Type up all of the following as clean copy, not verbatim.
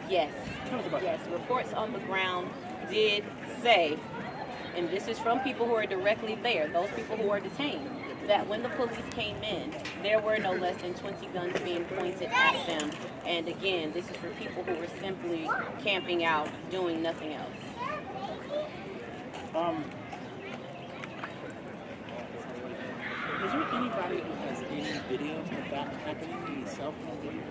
Yes. Yes. Reports on the ground did say, and this is from people who are directly there, those people who are detained, that when the police came in, there were no less than 20 guns being pointed at them. And again, this is for people who were simply camping out, doing nothing else. Is there anybody who has any videos of that happening, any cell phone video?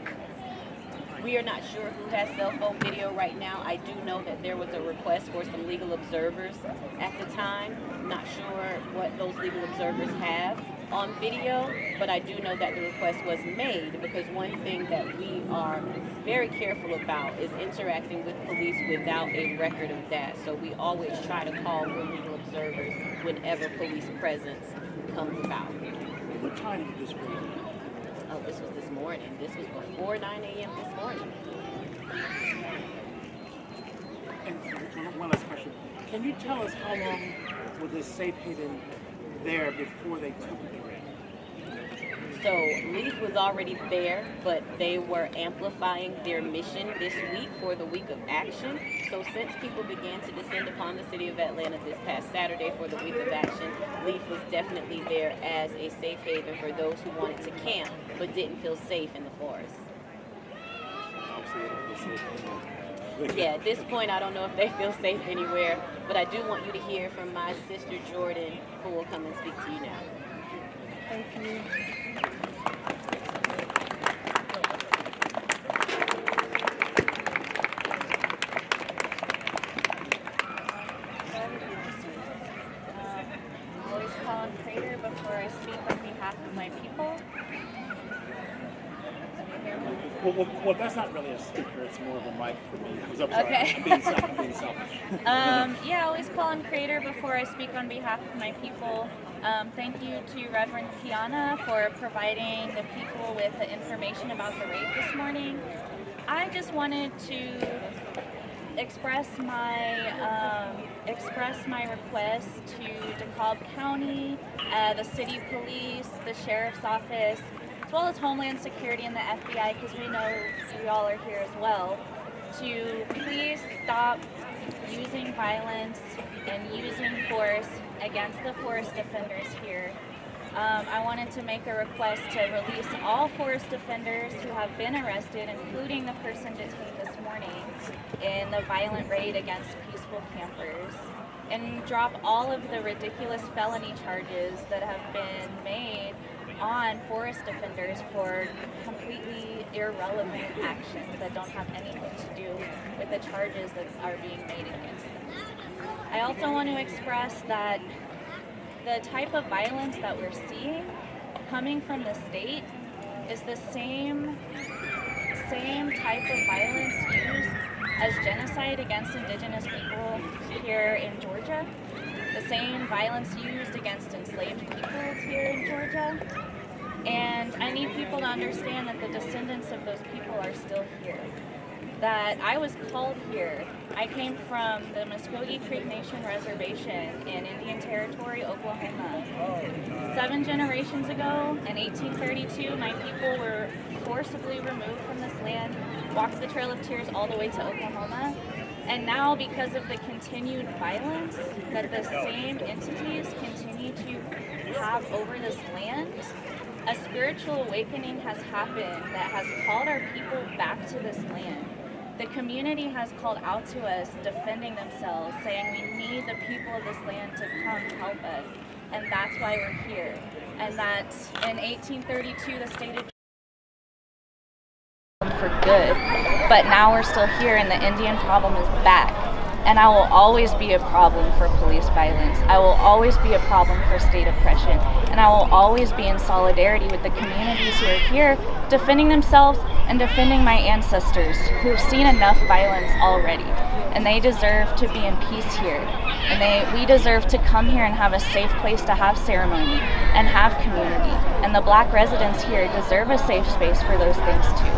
We are not sure who has cell phone video right now. I do know that there was a request for some legal observers at the time. Not sure what those legal observers have on video, but I do know that the request was made, because one thing that we are very careful about is interacting with police without a record of that. So we always try to call for legal observers whenever police presence comes about. What time did this rain? Oh, this was this morning. This was before 9 a.m. this morning. And one last question. Can you tell us how long was this safe haven there before they took the rain? So Leaf was already there, but they were amplifying their mission this week for the week of action. So since people began to descend upon the city of Atlanta this past Saturday for the week of action, Leaf was definitely there as a safe haven for those who wanted to camp but didn't feel safe in the forest. Yeah, at this point, I don't know if they feel safe anywhere, but I do want you to hear from my sister Jordan, who will come and speak to you now. Thank you. Always call on Prayer before I speak on behalf of my people. Well, that's not really a speaker. It's more of a mic for me. I'm sorry. Okay. I'm being selfish. Yeah, always call on Creator before I speak on behalf of my people. Thank you to Reverend Kiana for providing the people with the information about the raid this morning. I just wanted to express my request to DeKalb County, the city police, the sheriff's office, as well as Homeland Security and the FBI, because we know you all are here as well, to please stop using violence and using force against the forest defenders here. I wanted to make a request to release all forest defenders who have been arrested, including the person detained this morning in the violent raid against peaceful campers, and drop all of the ridiculous felony charges that have been made on forest defenders for completely irrelevant actions that don't have anything to do with the charges that are being made against them. I also want to express that the type of violence that we're seeing coming from the state is the same type of violence used as genocide against indigenous people here in Georgia, the same violence used against enslaved peoples here in Georgia. And I need people to understand that the descendants of those people are still here. That I was called here. I came from the Muskogee Creek Nation Reservation in Indian Territory, Oklahoma. 7 generations ago, in 1832, my people were forcibly removed from this land, walked the Trail of Tears all the way to Oklahoma. And now, because of the continued violence that the same entities continue to have over this land, a spiritual awakening has happened that has called our people back to this land. The community has called out to us, defending themselves, saying we need the people of this land to come help us. And that's why we're here. And that in 1832, the state of for good, but now we're still here and the Indian problem is back. And I will always be a problem for police violence. I will always be a problem for state oppression. And I will always be in solidarity with the communities who are here defending themselves and defending my ancestors who've seen enough violence already. And they deserve to be in peace here. And we deserve to come here and have a safe place to have ceremony and have community. And the Black residents here deserve a safe space for those things too.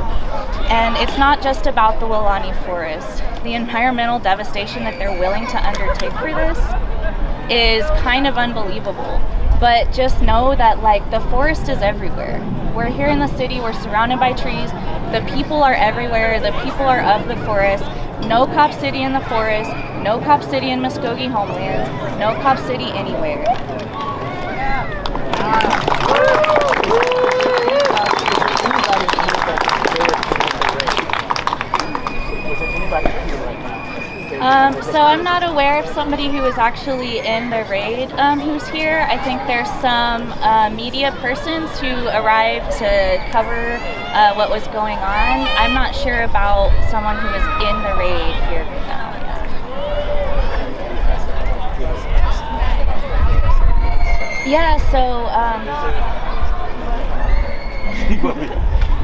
And it's not just about the Willani Forest. The environmental devastation that they're willing to undertake for this is kind of unbelievable. but just know that like the forest is everywhere. We're here in the city, we're surrounded by trees, the people are everywhere, the people are of the forest. No Cop City in the forest, no Cop City in Muskogee homeland, no Cop City anywhere. So I'm not aware of somebody who was actually in the raid who's here. I think there's some media persons who arrived to cover what was going on. I'm not sure about someone who was in the raid here right now. Yeah, so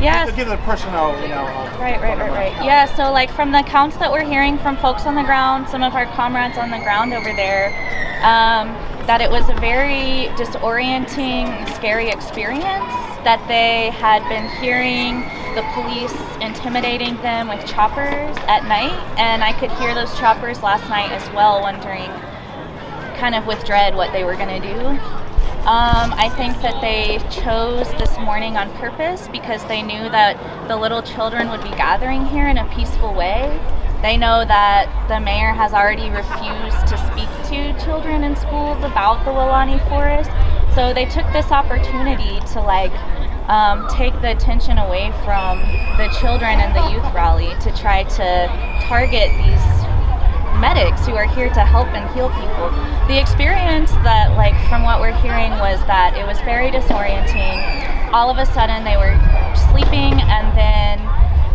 yes. To give the personnel, Right. Yeah, so like from the accounts that we're hearing from folks on the ground, some of our comrades on the ground over there, that it was a very disorienting, scary experience, that they had been hearing the police intimidating them with choppers at night, and I could hear those choppers last night as well, wondering kind of with dread what they were going to do. I think that they chose this morning on purpose because they knew that the little children would be gathering here in a peaceful way. They know that the mayor has already refused to speak to children in schools about the Weelaunee Forest. So they took this opportunity to take the attention away from the children and the youth rally to try to target these medics who are here to help and heal people. The experience that, from what we're hearing, was that it was very disorienting. All of a sudden they were sleeping, and then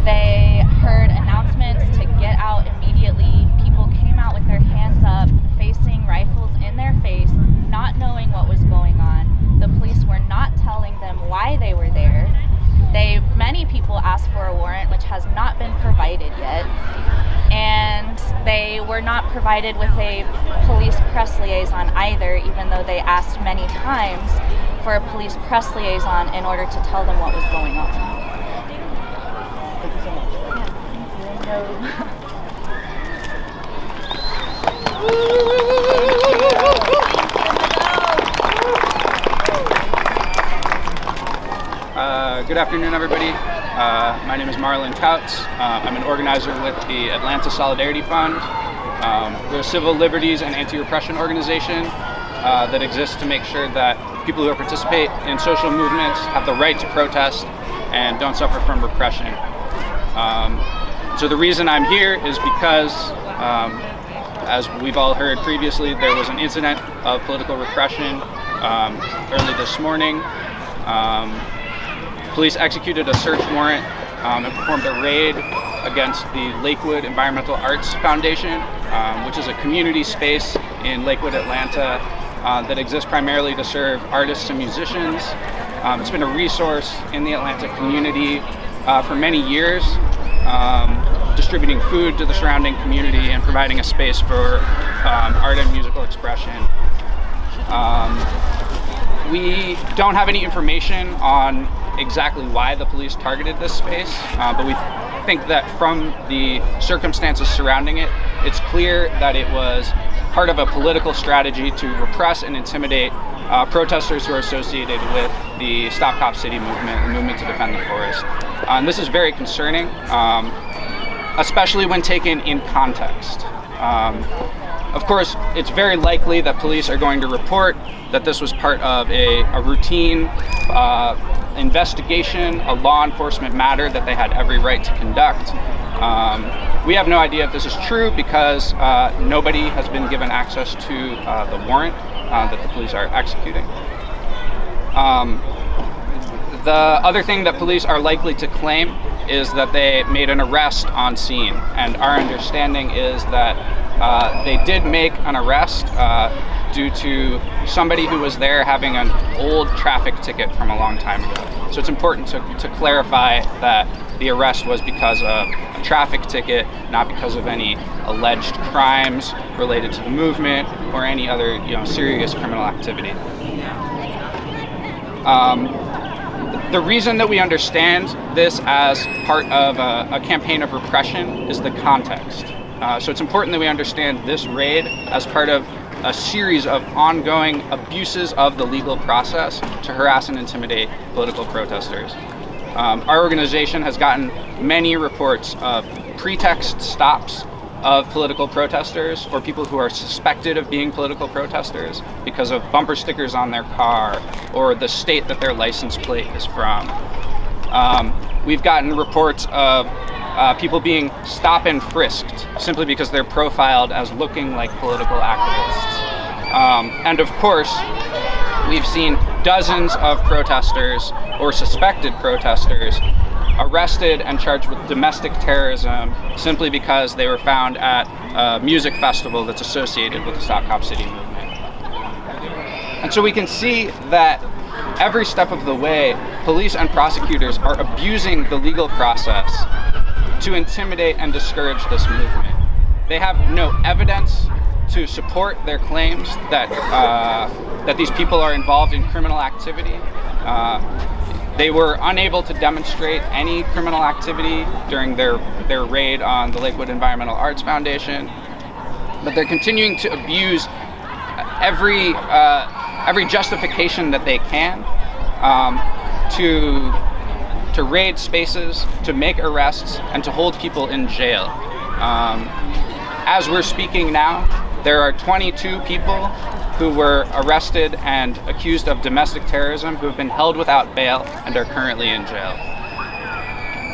they heard announcements to get out immediately. People came out with their hands up, facing rifles in their face, not knowing what was going on. The police were not telling them why they were there. Many people asked for a warrant, which has not been provided yet. And they were not provided with a police press liaison either, even though they asked many times for a police press liaison in order to tell them what was going on. Thank you so much. Good afternoon, everybody. My name is Marlon Couts. I'm an organizer with the Atlanta Solidarity Fund. We're a civil liberties and anti-repression organization that exists to make sure that people who participate in social movements have the right to protest and don't suffer from repression. So the reason I'm here is because, as we've all heard previously, there was an incident of political repression early this morning. Police executed a search warrant and performed a raid against the Lakewood Environmental Arts Foundation, which is a community space in Lakewood, Atlanta, that exists primarily to serve artists and musicians. It's been a resource in the Atlanta community for many years, distributing food to the surrounding community and providing a space for art and musical expression. We don't have any information on exactly why the police targeted this space, but we think that from the circumstances surrounding it, it's clear that it was part of a political strategy to repress and intimidate protesters who are associated with the Stop Cop City movement, the movement to defend the forest. And this is very concerning, especially when taken in context. Of course, it's very likely that police are going to report that this was part of a routine investigation, a law enforcement matter that they had every right to conduct. We have no idea if this is true because nobody has been given access to the warrant that the police are executing. The other thing that police are likely to claim is that they made an arrest on scene, and our understanding is that they did make an arrest due to somebody who was there having an old traffic ticket from a long time ago. So it's important to clarify that the arrest was because of a traffic ticket, not because of any alleged crimes related to the movement or any other serious criminal activity. The reason that we understand this as part of a campaign of repression is the context. So it's important that we understand this raid as part of a series of ongoing abuses of the legal process to harass and intimidate political protesters. Our organization has gotten many reports of pretext stops of political protesters or people who are suspected of being political protesters because of bumper stickers on their car or the state that their license plate is from. We've gotten reports of people being stop and frisked simply because they're profiled as looking like political activists. And of course, we've seen dozens of protesters or suspected protesters arrested and charged with domestic terrorism simply because they were found at a music festival that's associated with the Stop Cop City movement. And so we can see that every step of the way, police and prosecutors are abusing the legal process to intimidate and discourage this movement. They have no evidence to support their claims that that these people are involved in criminal activity. They were unable to demonstrate any criminal activity during their raid on the Lakewood Environmental Arts Foundation, but they're continuing to abuse every justification that they can to raid spaces, to make arrests, and to hold people in jail. As we're speaking now, there are 22 people who were arrested and accused of domestic terrorism who have been held without bail and are currently in jail.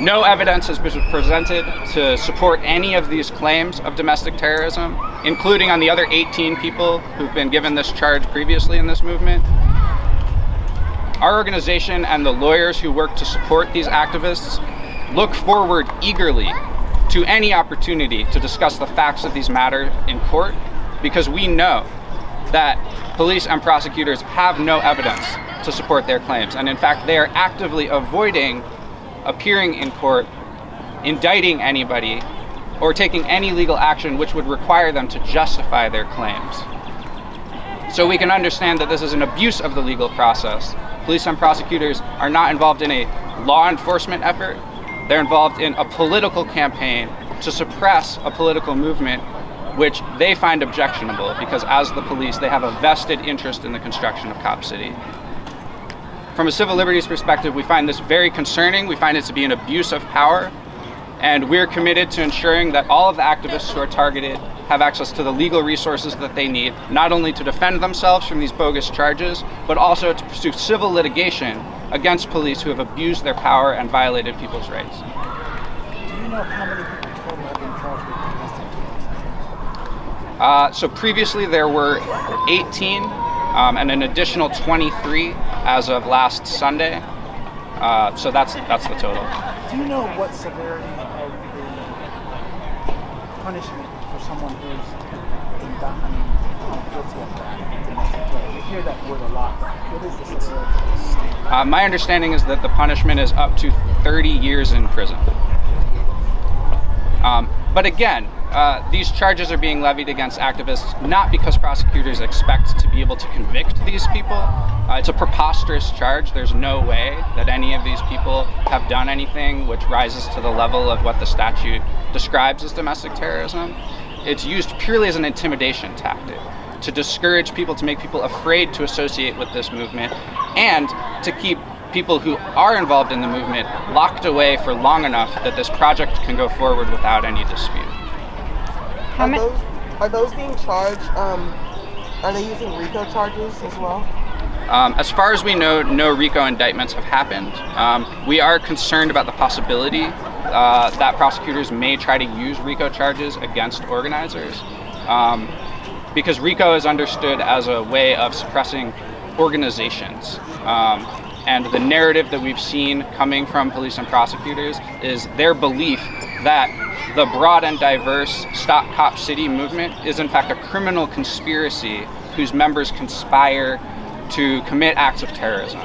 No evidence has been presented to support any of these claims of domestic terrorism, including on the other 18 people who've been given this charge previously in this movement. Our organization and the lawyers who work to support these activists look forward eagerly to any opportunity to discuss the facts of these matters in court, because we know that police and prosecutors have no evidence to support their claims. And in fact, they are actively avoiding appearing in court, indicting anybody, or taking any legal action which would require them to justify their claims. So we can understand that this is an abuse of the legal process. Police and prosecutors are not involved in a law enforcement effort. They're involved in a political campaign to suppress a political movement which they find objectionable, because as the police, they have a vested interest in the construction of Cop City. From a civil liberties perspective, we find this very concerning. We find it to be an abuse of power, and we're committed to ensuring that all of the activists who are targeted have access to the legal resources that they need, not only to defend themselves from these bogus charges, but also to pursue civil litigation against police who have abused their power and violated people's rights. Do you know how many people total have been charged with domestic terrorism? So previously there were 18 and an additional 23 as of last Sunday. So that's the total. Do you know what severity of the punishment for someone who's guilty of that domestic terrorism? We hear that word a lot. What is the severity? My understanding is that the punishment is up to 30 years in prison. But again, these charges are being levied against activists not because prosecutors expect to be able to convict these people. It's a preposterous charge. There's no way that any of these people have done anything which rises to the level of what the statute describes as domestic terrorism. It's used purely as an intimidation tactic to discourage people, to make people afraid to associate with this movement, and to keep people who are involved in the movement locked away for long enough that this project can go forward without any dispute. Are those being charged? Are they using RICO charges as well? As far as we know, no RICO indictments have happened. We are concerned about the possibility that prosecutors may try to use RICO charges against organizers, because RICO is understood as a way of suppressing organizations. And the narrative that we've seen coming from police and prosecutors is their belief that the broad and diverse Stop Cop City movement is in fact a criminal conspiracy whose members conspire to commit acts of terrorism.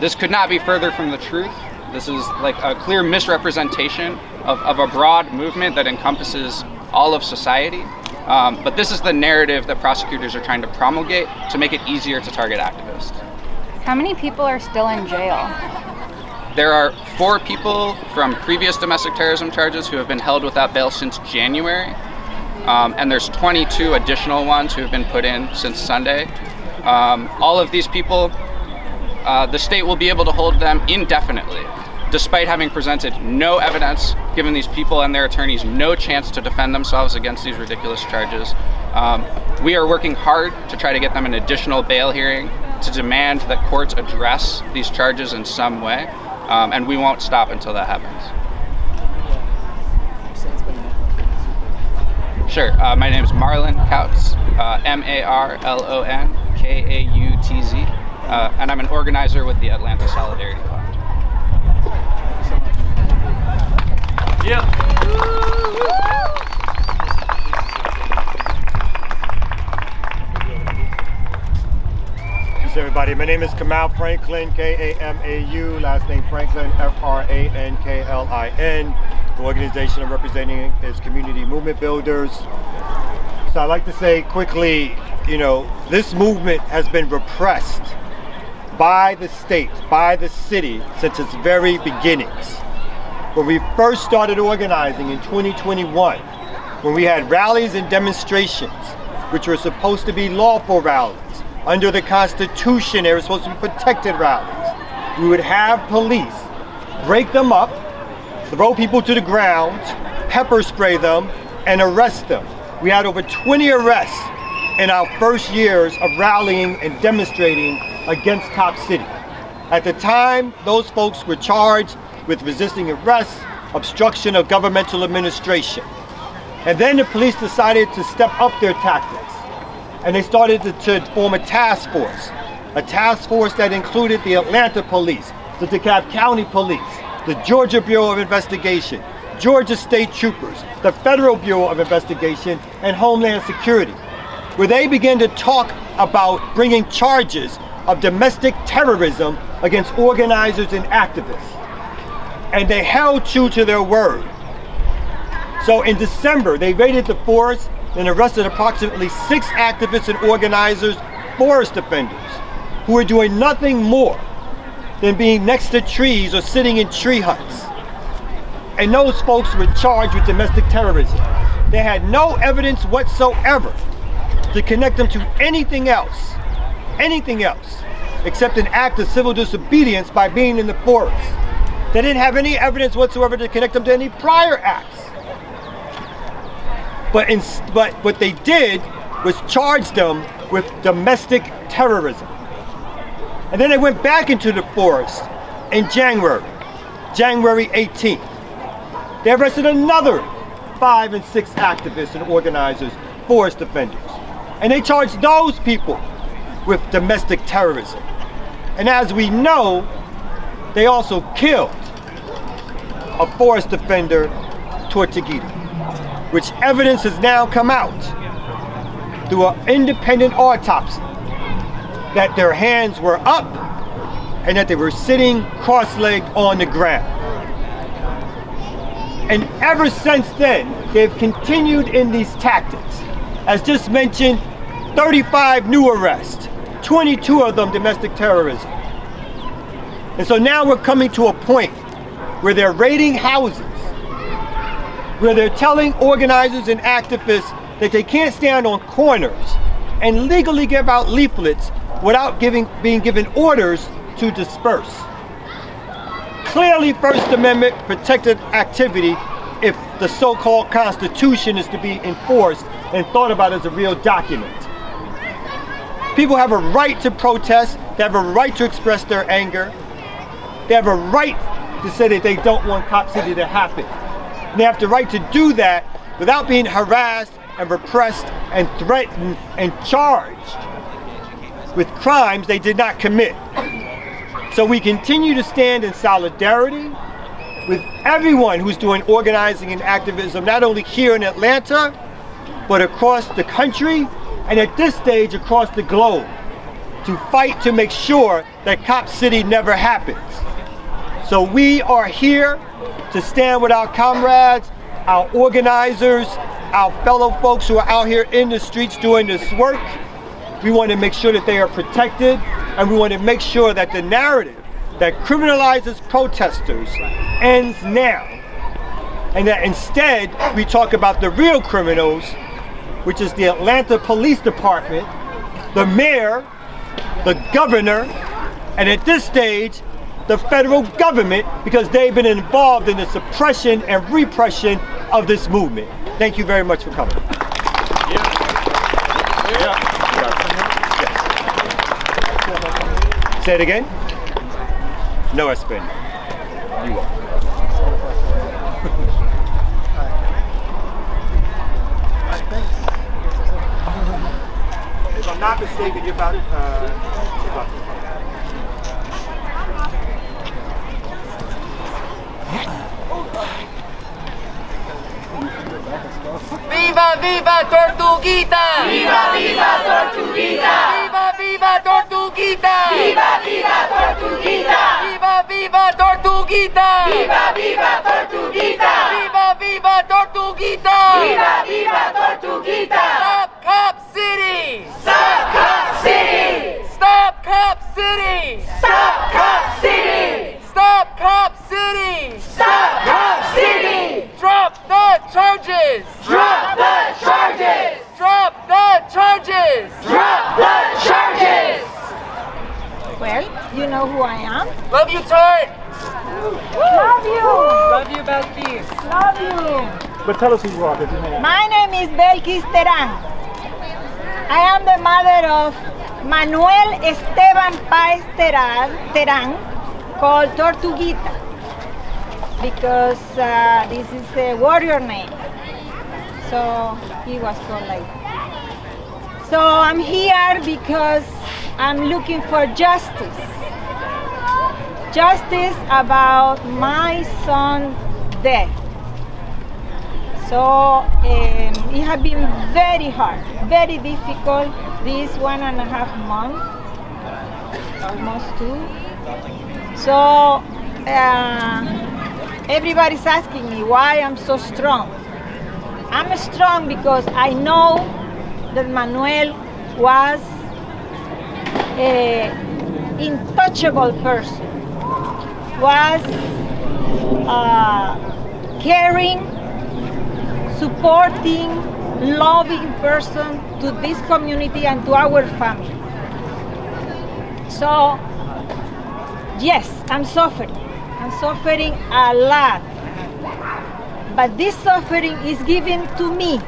This could not be further from the truth. This is like a clear misrepresentation of a broad movement that encompasses all of society. But this is the narrative that prosecutors are trying to promulgate to make it easier to target activists. How many people are still in jail? There are 4 people from previous domestic terrorism charges who have been held without bail since January. and there's 22 additional ones who have been put in since Sunday. All of these people, the state will be able to hold them indefinitely, despite having presented no evidence, given these people and their attorneys no chance to defend themselves against these ridiculous charges. We are working hard to try to get them an additional bail hearing, to demand that courts address these charges in some way, and we won't stop until that happens. Sure, my name is Marlon Kautz, MarlonKautz, and I'm an organizer with the Atlanta Solidarity Fund. Yeah. Peace, everybody. My name is Kamal Franklin, Kamau, last name Franklin, Franklin. The organization I'm representing is Community Movement Builders. So I'd like to say quickly, this movement has been repressed by the state, by the city, since its very beginnings. When we first started organizing in 2021, when we had rallies and demonstrations, which were supposed to be lawful rallies, under the Constitution, they were supposed to be protected rallies. We would have police break them up, throw people to the ground, pepper spray them, and arrest them. We had over 20 arrests in our first years of rallying and demonstrating against Cop City. At the time, those folks were charged with resisting arrest, obstruction of governmental administration. And then the police decided to step up their tactics. And they started to form a task force that included the Atlanta Police, the DeKalb County Police, the Georgia Bureau of Investigation, Georgia State Troopers, the Federal Bureau of Investigation, and Homeland Security, where they began to talk about bringing charges of domestic terrorism against organizers and activists. And they held true to their word. So in December, they raided the forest and arrested approximately 6 activists and organizers, forest defenders, who were doing nothing more than being next to trees or sitting in tree huts. And those folks were charged with domestic terrorism. They had no evidence whatsoever to connect them to anything else, except an act of civil disobedience by being in the forest. They didn't have any evidence whatsoever to connect them to any prior acts. But what they did was charge them with domestic terrorism. And then they went back into the forest in January 18th. They arrested another 5 and 6 activists and organizers, forest defenders. And they charged those people with domestic terrorism. And as we know, they also killed a forest defender, Tortuguita, which evidence has now come out through an independent autopsy that their hands were up and that they were sitting cross-legged on the ground. And ever since then, they've continued in these tactics. As just mentioned, 35 new arrests, 22 of them domestic terrorism. And so now we're coming to a point where they're raiding houses, where they're telling organizers and activists that they can't stand on corners and legally give out leaflets without being given orders to disperse. Clearly First Amendment protected activity if the so-called Constitution is to be enforced and thought about as a real document. People have a right to protest, they have a right to express their anger, they have a right to say that they don't want Cop City to happen. And they have the right to do that without being harassed and repressed and threatened and charged with crimes they did not commit. So we continue to stand in solidarity with everyone who's doing organizing and activism, not only here in Atlanta, but across the country, and at this stage across the globe, to fight to make sure that Cop City never happens. So we are here to stand with our comrades, our organizers, our fellow folks who are out here in the streets doing this work. We want to make sure that they are protected, and we want to make sure that the narrative that criminalizes protesters ends now, and that instead we talk about the real criminals which is the Atlanta Police Department, the mayor, the governor, and at this stage, the federal government, because they've been involved in the suppression and repression of this movement. Thank you very much for coming. Say it again? No, Espen. You will. If I'm not mistaken, you're about ¡Viva, viva Tortuguita! ¡Viva, viva Tortuguita! ¡Viva, viva Tortuguita! ¡Viva, viva Tortuguita! ¡Viva, viva Tortuguita! ¡Viva, viva Tortuguita! ¡Viva, viva Tortuguita! ¡Viva, viva Tortuguita! Stop Cop City! Stop Cop City! Stop Cop City! Stop Cop City! Stop Cop City! Stop Cop City! Drop the charges! Drop the charges! Drop the charges! Drop the charges! Well, you know who I am. Love you, Tart! Love you! Love you, Belkis! Love you! But tell us who you are. If you may. My name is Belkis Terán. I am the mother of Manuel Esteban Páez Terán, called Tortuguita, because this is a warrior name. So he was called like that. So I'm here because I'm looking for justice. Justice about my son's death. So it has been very hard, very difficult this 1.5 months, almost 2. So everybody's asking me why I'm so strong. I'm strong because I know that Manuel was an untouchable person, was a caring, supporting, loving person to this community and to our family. So, yes, I'm suffering. I'm suffering a lot. But this suffering is given to me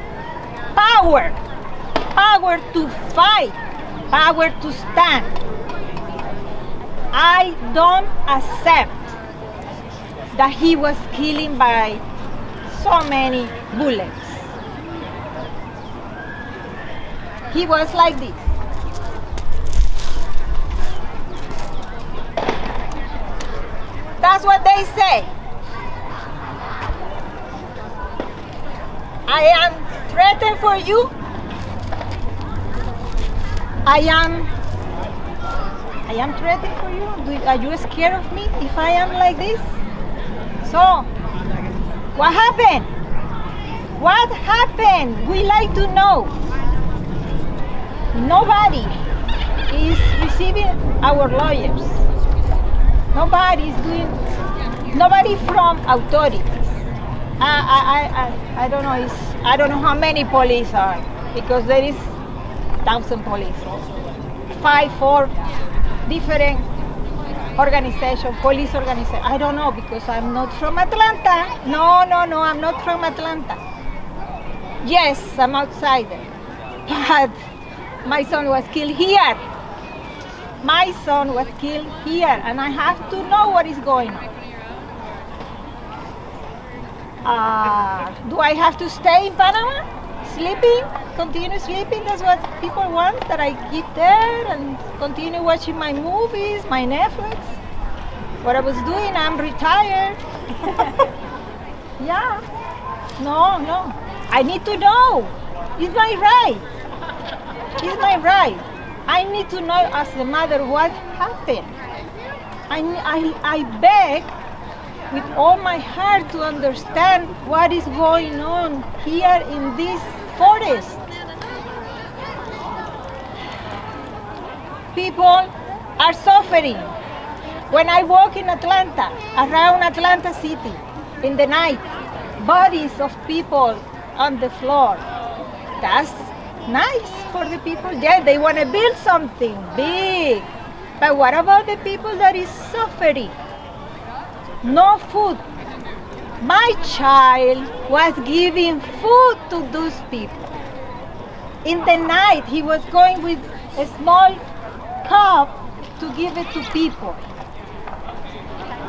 power, power to fight, power to stand. I don't accept that he was killed by so many bullets. He was like this. That's what they say. I am threatened for you. I am threatened for you. Are you scared of me if I am like this? So, what happened? What happened? We like to know. Nobody is receiving our lawyers. Nobody is doing, nobody from authorities. I don't know. I don't know how many police are, because there is 1,000 police. 4 different organizations, police organizations. I don't know, because I'm not from Atlanta. No, I'm not from Atlanta. Yes, I'm outsider, but my son was killed here. My son was killed here, and I have to know what is going on. Do I have to stay in Panama? Sleeping? Continue sleeping? That's what people want, that I keep there and continue watching my movies, my Netflix. What I was doing, I'm retired. Yeah. No. I need to know. It's my right. It's my right. I need to know as a mother what happened. I beg with all my heart to understand what is going on here in this forest. People are suffering. When I walk in Atlanta, around Atlanta City, in the night, bodies of people on the floor. That's nice for the people. Yeah, they want to build something big. But what about the people that is suffering? No food. My child was giving food to those people. In the night, he was going with a small cup to give it to people.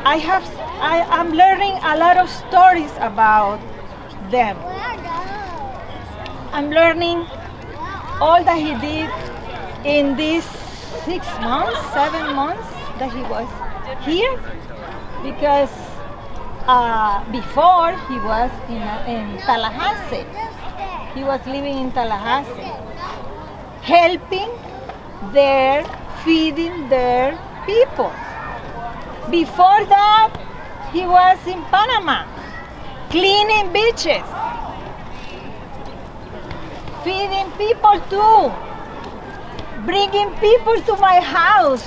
I'm learning a lot of stories about them. I'm learning all that he did in these 6 months, 7 months that he was here, because before he was in Tallahassee. He was living in Tallahassee, helping their, feeding their people. Before that, he was in Panama, cleaning beaches, feeding people too, bringing people to my house.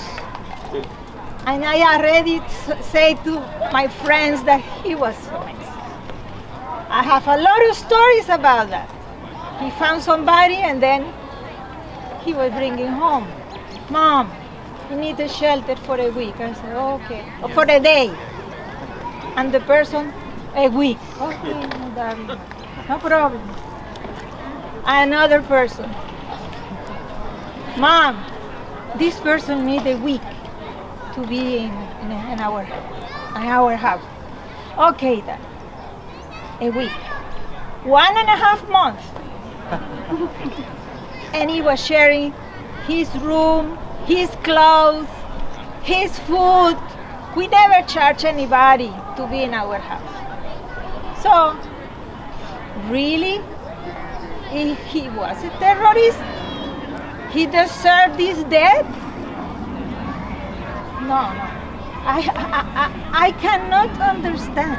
And I already say to my friends that he was nice. I have a lot of stories about that. He found somebody and then he was bringing home. Mom, we need a shelter for a week. I said, okay, or for a day. And the person, a week. Okay, no, darling, no problem. Another person, Mom, this person needs a week to be in our house. Okay, then, a week. 1.5 months. And he was sharing his room, his clothes, his food. We never charge anybody to be in our house. So, really, he was a terrorist? He deserved this death? No. I cannot understand.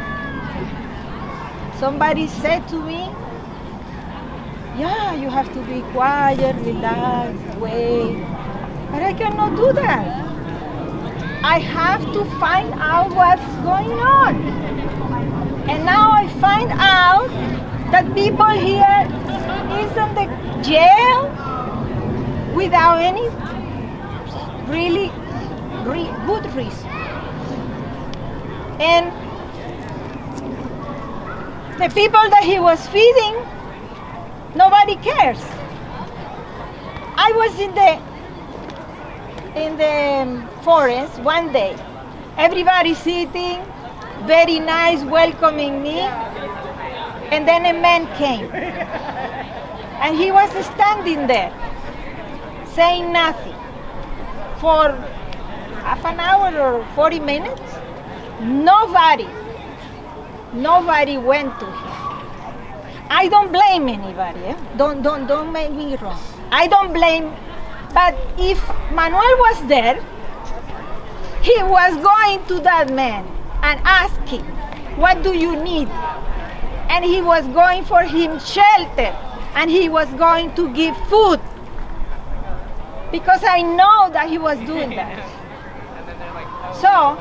Somebody said to me, yeah, you have to be quiet, relax, wait. But I cannot do that. I have to find out what's going on. And now I find out that people here is in the jail without any really good reason. And the people that he was feeding, nobody cares. I was in the forest one day. Everybody sitting, very nice, welcoming me. And then a man came. And he was standing there, saying nothing. For half an hour or 40 minutes, nobody went to him. I don't blame anybody. Don't make me wrong. I don't blame. But if Manuel was there, he was going to that man and asking, what do you need? And he was going for him shelter, and he was going to give food. Because I know that he was doing that. So,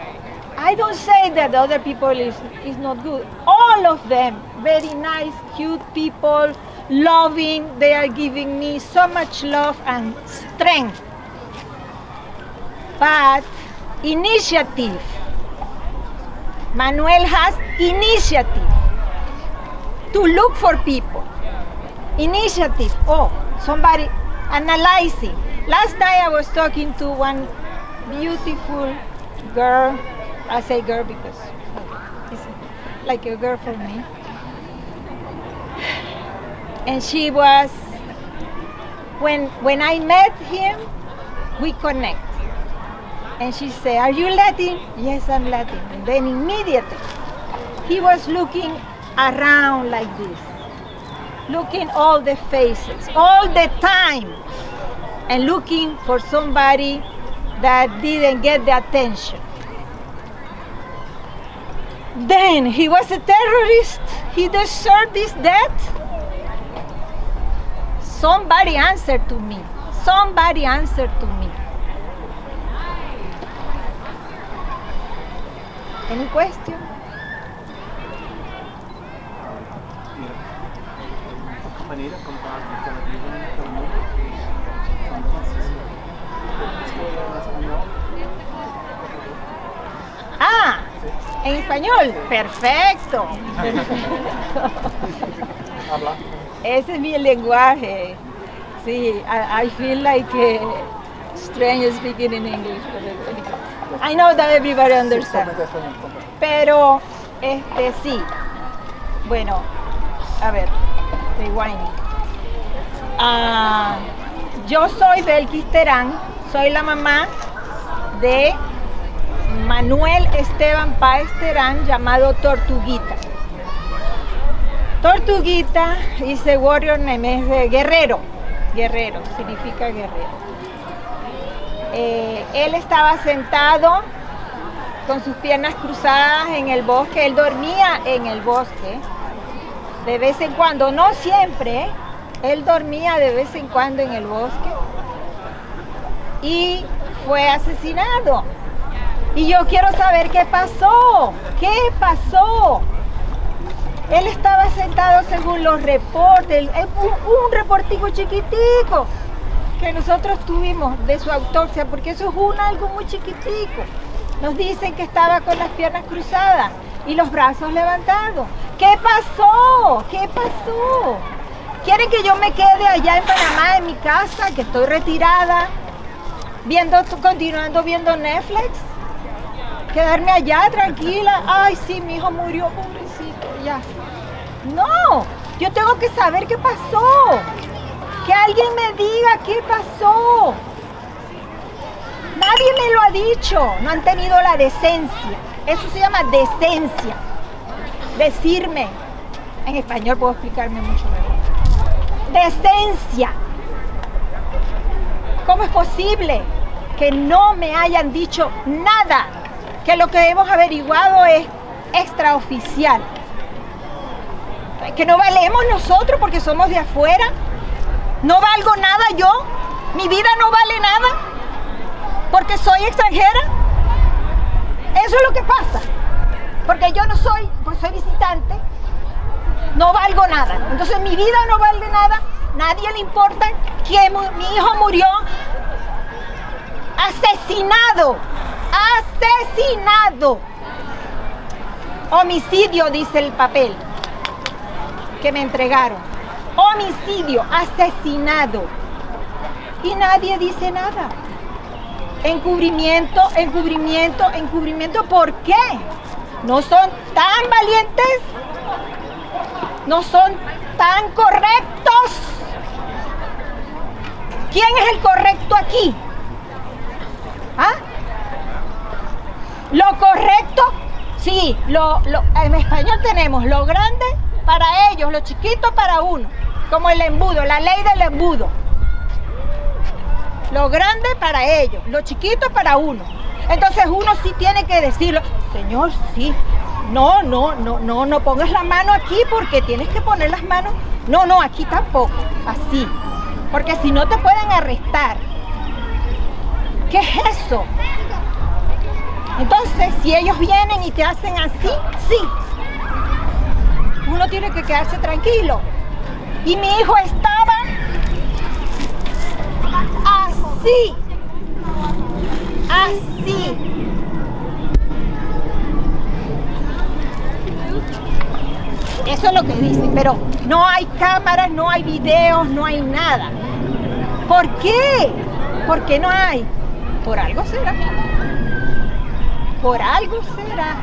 I don't say that the other people is not good. All of them, very nice, cute people, loving. They are giving me so much love and strength. But initiative. Manuel has initiative to look for people. Initiative. Oh, somebody analyzing. Last night I was talking to one beautiful girl. I say girl because it's like a girl for me. And she was, when I met him, we connect. And she said, are you Latin? Yes, I'm Latin. And then immediately, he was looking around like this, looking all the faces, all the time, and looking for somebody that didn't get the attention. Then he was a terrorist. He deserved this death. Somebody answered to me. Somebody answered to me. Any question? manera comparada con la vida en el mundo. Ah, en español. Perfecto. Ese es mi lenguaje. Sí, I feel like strange speaking in English. I know that everybody understands. Pero, sí. Bueno, a ver, rewinding. Yo soy Belkis Terán, soy la mamá de Manuel Esteban Páez Terán, llamado Tortuguita. Tortuguita is a warrior name, es de guerrero. Guerrero, significa guerrero. Él estaba sentado con sus piernas cruzadas en el bosque. Él dormía en el bosque de vez en cuando, no siempre. Él dormía de vez en cuando en el bosque y fue asesinado. Y yo quiero saber qué pasó. ¿Qué pasó? Él estaba sentado según los reportes, un reportico chiquitico que nosotros tuvimos de su autopsia, porque eso es algo muy chiquitico. Nos dicen que estaba con las piernas cruzadas y los brazos levantados. ¿Qué pasó? ¿Qué pasó? ¿Quieren que yo me quede allá en Panamá, en mi casa, que estoy retirada, continuando viendo Netflix? ¿Quedarme allá tranquila? Ay, sí, mi hijo murió, pobrecito, ya. No, yo tengo que saber qué pasó. Que alguien me diga qué pasó. Nadie me lo ha dicho, no han tenido la decencia. Eso se llama decencia. Decirme, en español puedo explicarme mucho mejor. Decencia. ¿Cómo es posible que no me hayan dicho nada? Que lo que hemos averiguado es extraoficial. Que no valemos nosotros porque somos de afuera. No valgo nada yo. Mi vida no vale nada porque soy extranjera. Eso es lo que pasa. Porque yo no soy, pues soy visitante. No valgo nada. Entonces mi vida no vale nada. Nadie le importa que mi hijo murió asesinado. Asesinado. Homicidio, dice el papel que me entregaron. Homicidio, asesinado. Y nadie dice nada. Encubrimiento, encubrimiento, encubrimiento. ¿Por qué? ¿No son tan valientes? ¿No son tan correctos? ¿Quién es el correcto aquí? ¿Ah? Lo correcto, sí, en español tenemos lo grande para ellos, lo chiquito para uno, como el embudo, la ley del embudo. Lo grande para ellos, lo chiquito para uno. Entonces uno sí tiene que decirlo, Señor, sí, no pongas la mano aquí porque tienes que poner las manos, no, aquí tampoco, así, porque si no te pueden arrestar. ¿Qué es eso? Entonces, si ellos vienen y te hacen así, sí, uno tiene que quedarse tranquilo. Y mi hijo estaba así, así. Eso es lo que dicen, pero no hay cámaras, no hay videos, no hay nada. ¿Por qué? ¿Por qué no hay? Por algo será. Por algo será.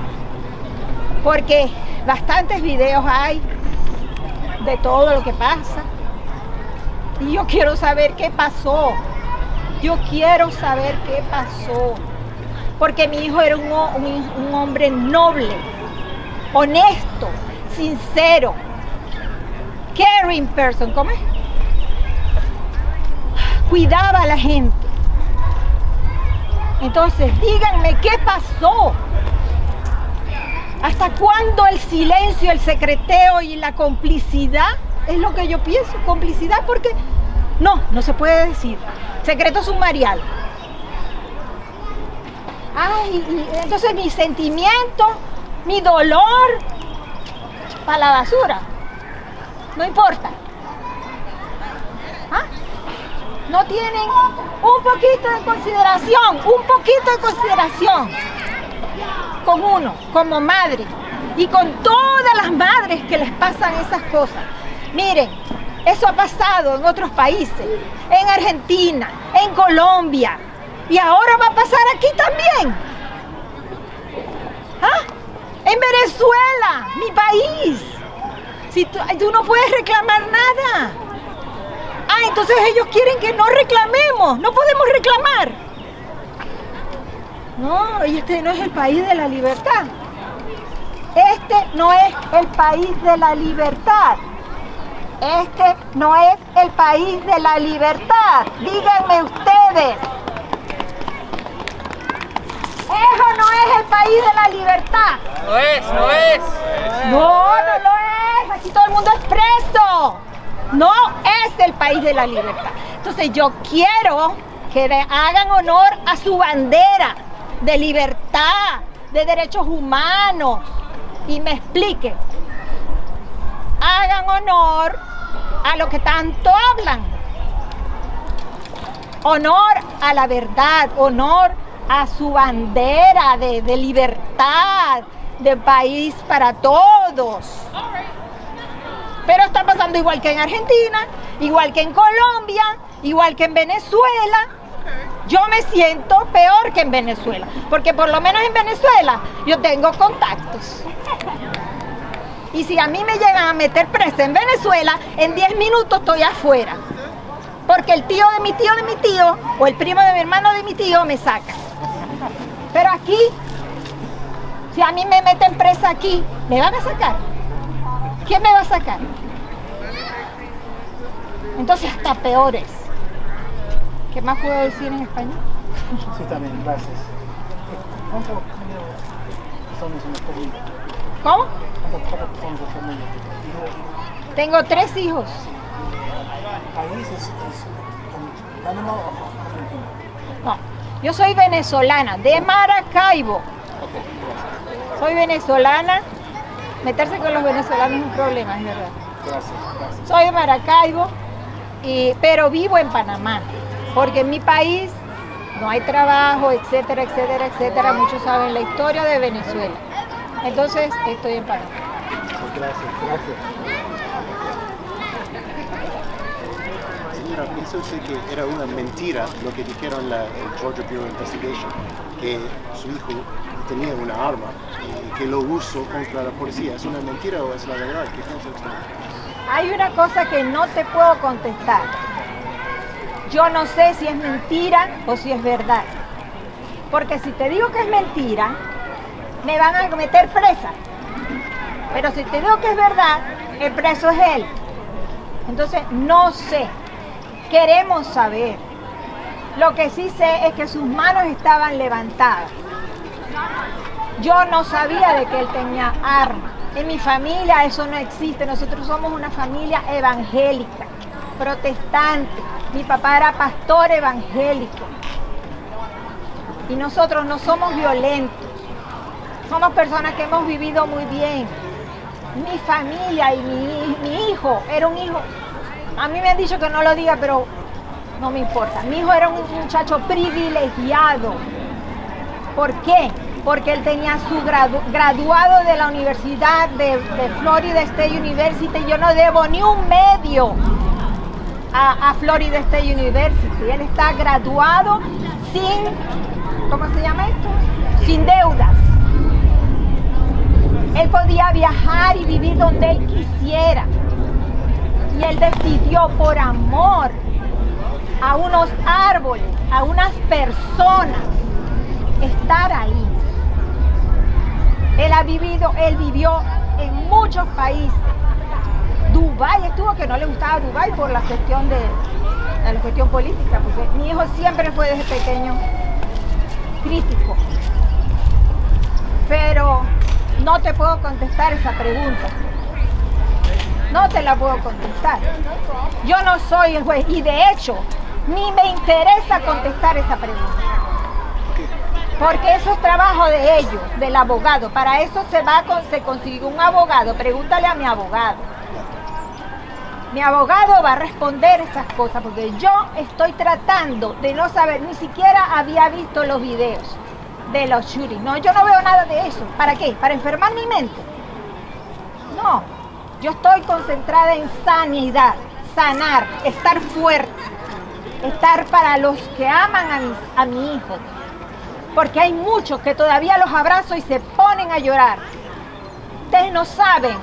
Porque bastantes videos hay de todo lo que pasa. Y yo quiero saber qué pasó. Yo quiero saber qué pasó. Porque mi hijo era un hombre noble, honesto, sincero, caring person, ¿cómo es? Cuidaba a la gente. Entonces, díganme, ¿qué pasó? ¿Hasta cuándo el silencio, el secreteo y la complicidad? Es lo que yo pienso, complicidad, porque no se puede decir. Secreto sumarial. Ay, y entonces mi sentimiento, mi dolor, para la basura. No importa. ¿Ah? No tienen un poquito de consideración con uno, como madre, y con todas las madres que les pasan esas cosas. Miren, eso ha pasado en otros países, en Argentina, en Colombia, y ahora va a pasar aquí también. ¿Ah? En Venezuela, mi país. Si tú no puedes reclamar nada. Ah, entonces ellos quieren que no reclamemos, no podemos reclamar. No, este no es el país de la libertad. Este no es el país de la libertad. Este no es el país de la libertad. Díganme ustedes. Eso no es el país de la libertad. No es, no es. No, no lo es. Aquí todo el mundo es preso. No es el país de la libertad. Entonces yo quiero que le hagan honor a su bandera de libertad, de derechos humanos. Y me expliquen. Hagan honor a lo que tanto hablan. Honor a la verdad, honor a su bandera de libertad, de país para todos. Pero está pasando igual que en Argentina, igual que en Colombia, igual que en Venezuela. Yo me siento peor que en Venezuela, porque por lo menos en Venezuela yo tengo contactos. Y si a mí me llegan a meter presa en Venezuela, en 10 minutos estoy afuera. Porque el tío de mi tío, o el primo de mi hermano de mi tío me saca. Pero aquí, si a mí me meten presa aquí, ¿me van a sacar? ¿Quién me va a sacar? Entonces hasta peores. ¿Qué más puedo decir en español? Sí, también, gracias. ¿Cuántos somos en la familia? ¿Cómo? ¿Cuántos somos en la familia? Tengo 3 hijos. ¿País es Panamá o Argentina? No, yo soy venezolana, de Maracaibo. Soy venezolana. Meterse con los venezolanos es un problema, es verdad. Gracias, gracias. Soy de Maracaibo, pero vivo en Panamá, porque en mi país no hay trabajo, etcétera, etcétera, etcétera. Muchos saben la historia de Venezuela. Entonces, estoy en Panamá. Gracias, gracias. Señora, ¿piensa usted que era una mentira lo que dijeron el Georgia Bureau Investigation, que su hijo tenía una arma y que lo usó contra la policía? ¿Es una mentira o es la verdad? ¿Qué piensa usted? Hay una cosa que no te puedo contestar. Yo no sé si es mentira o si es verdad. Porque si te digo que es mentira, me van a meter presa. Pero si te digo que es verdad, el preso es él. Entonces, no sé. Queremos saber. Lo que sí sé es que sus manos estaban levantadas. Yo no sabía de que él tenía arma. En mi familia eso no existe. Nosotros somos una familia evangélica, protestante. Mi papá era pastor evangélico. Y nosotros no somos violentos. Somos personas que hemos vivido muy bien. Mi familia y mi hijo era un hijo. A mí me han dicho que no lo diga, pero no me importa. Mi hijo era un muchacho privilegiado. ¿Por qué? Porque él tenía su graduado de la Universidad de Florida State University. Yo no debo ni un medio a Florida State University. Él está graduado sin, ¿cómo se llama esto? Sin deudas. Él podía viajar y vivir donde él quisiera. Y él decidió por amor a unos árboles, a unas personas, estar ahí. Él vivió en muchos países. Dubái estuvo, que no le gustaba Dubái por la cuestión política, porque mi hijo siempre fue desde pequeño crítico. Pero no te puedo contestar esa pregunta. No te la puedo contestar. Yo no soy el juez y de hecho ni me interesa contestar esa pregunta. Porque eso es trabajo de ellos, del abogado. Para eso se consigue un abogado. Pregúntale a mi abogado. Mi abogado va a responder esas cosas porque yo estoy tratando de no saber, ni siquiera había visto los videos de los shootings. No, yo no veo nada de eso. ¿Para qué? ¿Para enfermar mi mente? No, yo estoy concentrada en sanidad, sanar, estar fuerte, estar para los que aman a mi hijo. Porque hay muchos que todavía los abrazo y se ponen a llorar. Ustedes no saben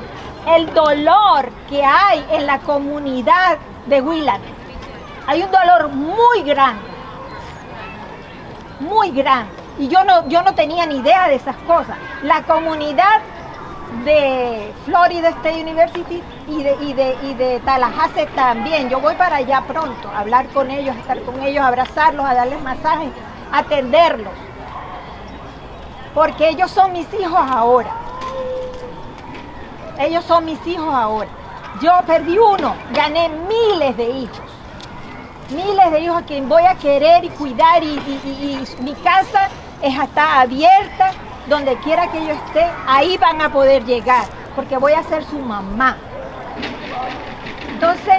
el dolor que hay en la comunidad de Wheelan. Hay un dolor muy grande, muy grande. Y yo no tenía ni idea de esas cosas. La comunidad de Florida State University y de Tallahassee también. Yo voy para allá pronto, a hablar con ellos, a estar con ellos, a abrazarlos, a darles masajes, a atenderlos. Porque ellos son mis hijos ahora. Ellos son mis hijos ahora. Yo perdí uno, gané miles de hijos. Miles de hijos a quien voy a querer y cuidar y mi casa está abierta. Donde quiera que yo esté, ahí van a poder llegar, porque voy a ser su mamá. Entonces,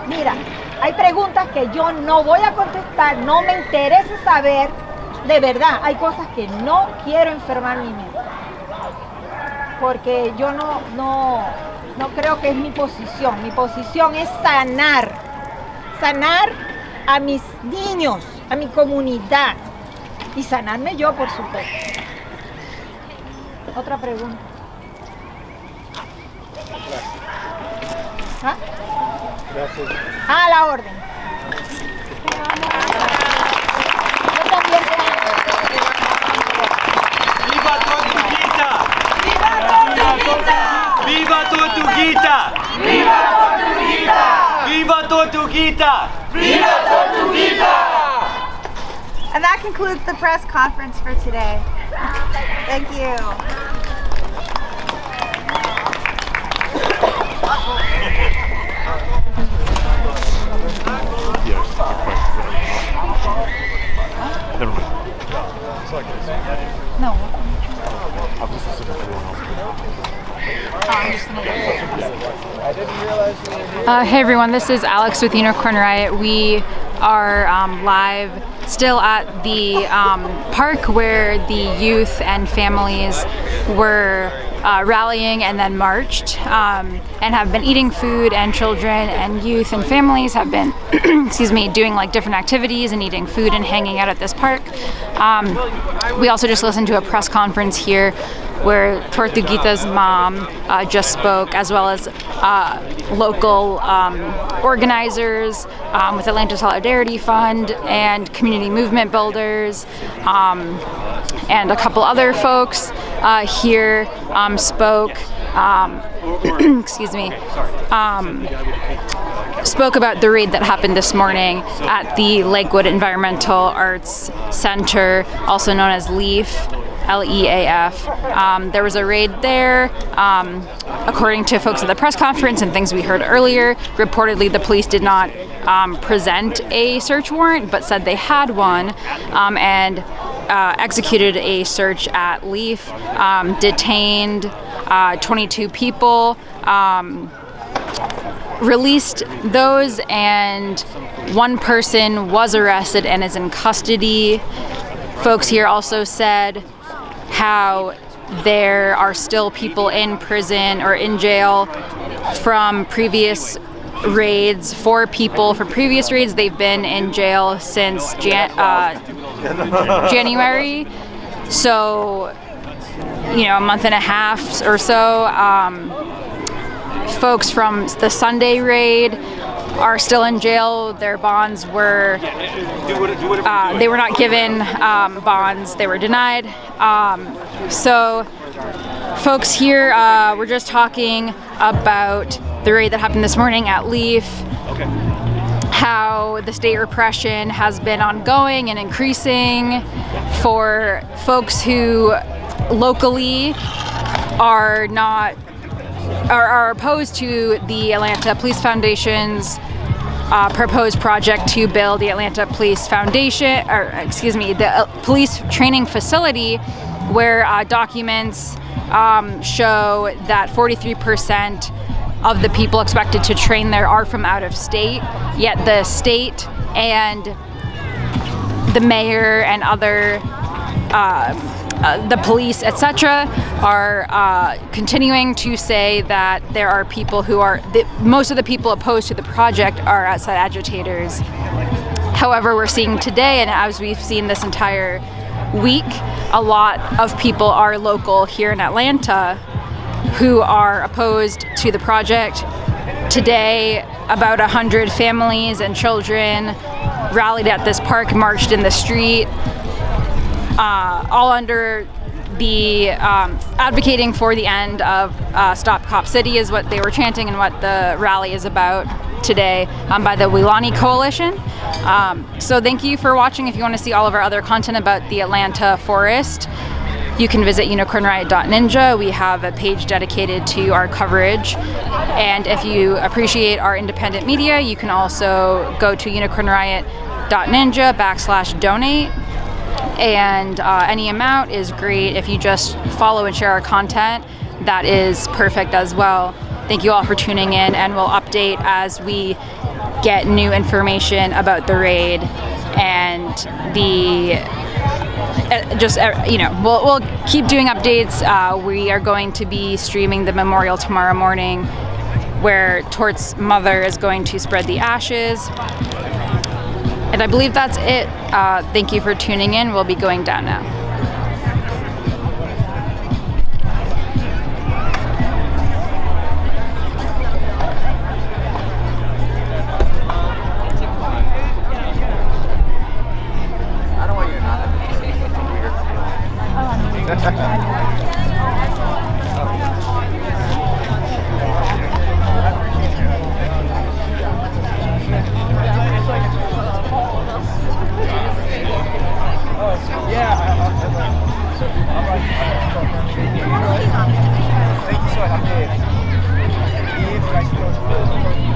mira, hay preguntas que yo no voy a contestar, no me interesa saber, de verdad, hay cosas que no quiero enfermar mi mente. Porque yo no creo que es mi posición es sanar a mis niños, a mi comunidad. Y sanarme yo, por supuesto. Otra pregunta. ¿Ah? Gracias. A la orden. Yo también ¡Viva Tortuguita! ¡Viva Tortuguita! ¡Viva Tortuguita! ¡Viva Tortuguita! ¡Viva Tortuguita! And that concludes the press conference for today. Thank you. No. Hey everyone, this is Alex with Unicorn Riot. We are live still at the park where the youth and families were rallying and then marched and have been eating food, and children and youth and families have been doing like different activities and eating food and hanging out at this park. We also just listened to a press conference here where Tortuguita's mom just spoke, as well as local organizers with Atlanta Solidarity Fund and community movement builders, and a couple other folks here spoke. Spoke about the raid that happened this morning at the Lakewood Environmental Arts Center, also known as LEAF. LEAF. There was a raid there. According to folks at the press conference and things we heard earlier, reportedly the police did not present a search warrant, but said they had one, and executed a search at LEAF, detained 22 people, released those, and one person was arrested and is in custody. Folks here also said how there are still people in prison or in jail from previous raids. 4 people for previous raids. They've been in jail since January, so a month and a half or so. Folks from the Sunday raid are still in jail. Their bonds were, they were not given bonds, they were denied. So folks here were just talking about the raid that happened this morning at LEAF, how the state repression has been ongoing and increasing for folks who locally are opposed to the Atlanta Police Foundation's proposed project to build the Atlanta Police Foundation, the police training facility, where documents show that 43% of the people expected to train there are from out of state, yet the state and the mayor and other the police, etc., are continuing to say that there are people who are, most of the people opposed to the project are outside agitators. However, we're seeing today, and as we've seen this entire week, a lot of people are local here in Atlanta who are opposed to the project. Today, about 100 families and children rallied at this park, marched in the street, all under the advocating for the end of Stop Cop City is what they were chanting, and what the rally is about today by the Weelaunee Coalition. So thank you for watching. If you want to see all of our other content about the Atlanta forest, you can visit unicornriot.ninja. We have a page dedicated to our coverage. And if you appreciate our independent media, you can also go to unicornriot.ninja/donate. And any amount is great. If you just follow and share our content, that is perfect as well. Thank you all for tuning in, and we'll update as we get new information about the raid and the we'll keep doing updates. We are going to be streaming the memorial tomorrow morning, where Tort's mother is going to spread the ashes. And I believe that's it. Thank you for tuning in. We'll be going down now. I don't want you to not have to say such a weird Thank you so much.